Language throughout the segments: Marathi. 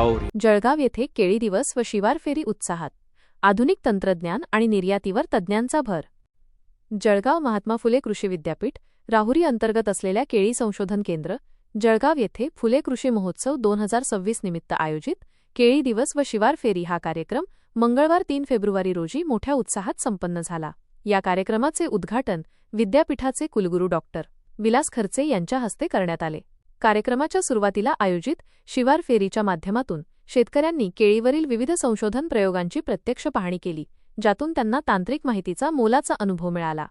राहुरी. जळगाव येथे केळी दिवस व शिवार फेरी उत्साहात. आधुनिक तंत्रज्ञान आणि निर्यातीवर तज्ज्ञांचा भर. जळगाव महात्मा फुले कृषी विद्यापीठ राहुरी अंतर्गत असलेल्या केळी संशोधन केंद्र जळगाव येथे फुले कृषी महोत्सव 2026 निमित्त आयोजित केळी दिवस व शिवार फेरी हा कार्यक्रम मंगळवार 3 फेब्रुवारी रोजी मोठ्या उत्साहात संपन्न झाला. या कार्यक्रमाचे उद्घाटन विद्यापीठाचे कुलगुरू डॉक्टर विलास खर्चे यांच्या हस्ते करण्यात आले. कार्यक्रमाच्या सुरुवातीला आयोजित शिवार फेरीच्या माध्यमातून शेतकऱ्यांनी केळीवरील विविध संशोधन प्रयोगांची प्रत्यक्ष पाहणी केली, ज्यातून त्यांना तांत्रिक माहितीचा मोलाचा अनुभव मिळाला.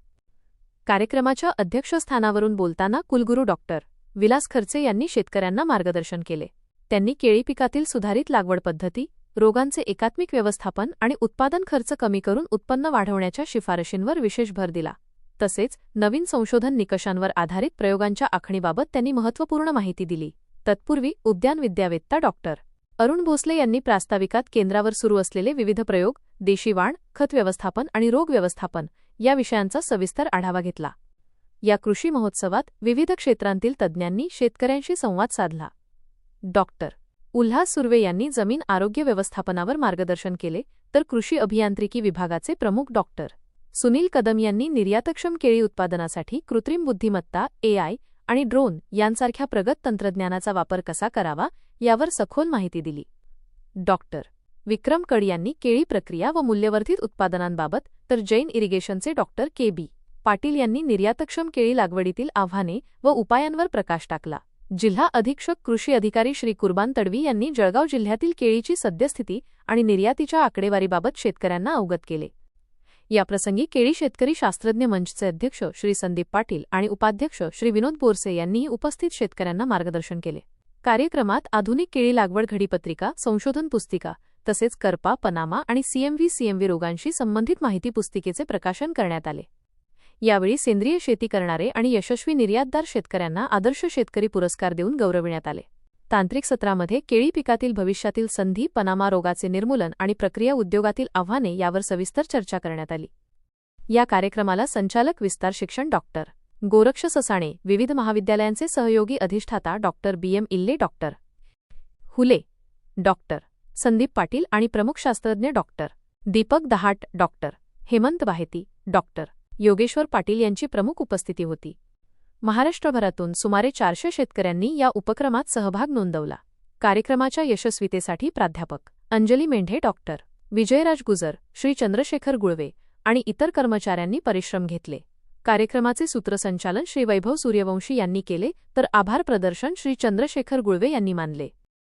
कार्यक्रमाच्या अध्यक्षस्थानावरून बोलताना कुलगुरू डॉक्टर विलास खर्चे यांनी शेतकऱ्यांना मार्गदर्शन केले. त्यांनी केळी पिकातील सुधारित लागवड पद्धती, रोगांचे एकात्मिक व्यवस्थापन आणि उत्पादन खर्च कमी करून उत्पन्न वाढवण्याच्या शिफारशींवर विशेष भर दिला. तसेच नवीन संशोधन निकषांवर आधारित प्रयोगांच्या आखणीबाबत त्यांनी महत्त्वपूर्ण माहिती दिली. तत्पूर्वी उद्यानविद्यावेत्ता डॉक्टर अरुण भोसले यांनी प्रास्ताविकात केंद्रावर सुरू असलेले विविध प्रयोग, देशी वाण, खत व्यवस्थापन आणि रोग व्यवस्थापन या विषयांचा सविस्तर आढावा घेतला. या कृषी महोत्सवात विविध क्षेत्रांतील तज्ज्ञांनी शेतकऱ्यांशी संवाद साधला. डॉक्टर उल्हास सुर्वे यांनी जमीन आरोग्य व्यवस्थापनावर मार्गदर्शन केले, तर कृषी अभियांत्रिकी विभागाचे प्रमुख डॉक्टर सुनील कदम यांनी निर्यातक्षम केळी उत्पादनासाठी कृत्रिम बुद्धिमत्ता AI आणि ड्रोन यांसारख्या प्रगत तंत्रज्ञानाचा वापर कसा करावा यावर सखोल माहिती दिली. डॉक्टर विक्रम कड यांनी केळी प्रक्रिया व मूल्यवर्धित उत्पादनांबाबत, तर जैन इरिगेशनचे डॉक्टर KB पाटील यांनी निर्यातक्षम केळी लागवडीतील आव्हाने व उपायांवर प्रकाश टाकला. जिल्हा अधीक्षक कृषी अधिकारी श्री कुर्बान तडवी यांनी जळगाव जिल्ह्यातील केळीची सद्यस्थिती आणि निर्यातीच्या आकडेवारीबाबत शेतकऱ्यांना अवगत केले. याप्रसंगी केळी शेतकरी शास्त्रज्ञ मंचचे अध्यक्ष श्री संदीप पाटील आणि उपाध्यक्ष श्री विनोद बोरसे यांनीही उपस्थित शेतकऱ्यांना मार्गदर्शन केले. कार्यक्रमात आधुनिक केळी लागवड घडीपत्रिका, संशोधन पुस्तिका तसेच करपा, पनामा आणि CMV रोगांशी संबंधित माहिती पुस्तिकेचे प्रकाशन करण्यात आले. यावेळी सेंद्रिय शेती करणारे आणि यशस्वी निर्यातदार शेतकऱ्यांना आदर्श शेतकरी पुरस्कार देऊन गौरविण्यात आले. तांत्रिक सत्रामध्ये केळी पिकातील भविष्यातील संधी, पनामा रोगाचे निर्मूलन आणि प्रक्रिया उद्योगातील आव्हाने यावर सविस्तर चर्चा करण्यात आली. या कार्यक्रमाला संचालक विस्तार शिक्षण डॉक्टर गोरक्ष ससाणे, विविध महाविद्यालयांचे सहयोगी अधिष्ठाता doctor BM Ille, doctor Hule, doctor Sandeep Patil आणि प्रमुख शास्त्रज्ञ doctor Deepak Dahat, doctor Hemant Baheti, doctor Yogeshwar Patil यांची प्रमुख उपस्थिती होती. महाराष्ट्रभरातून सुमारे 400 शेतकऱ्यांनी या उपक्रमात सहभाग नोंदवला. कार्यक्रमाच्या यशस्वीतेसाठी प्राध्यापक अंजली मेंढे, डॉक्टर विजयराज गुजर, श्री चंद्रशेखर गुळवे आणि इतर कर्मचाऱ्यांनी परिश्रम घेतले. कार्यक्रमाचे सूत्रसंचालन श्री वैभव सूर्यवंशी यांनी केले, तर आभार प्रदर्शन श्री चंद्रशेखर गुळवे यांनी मानले.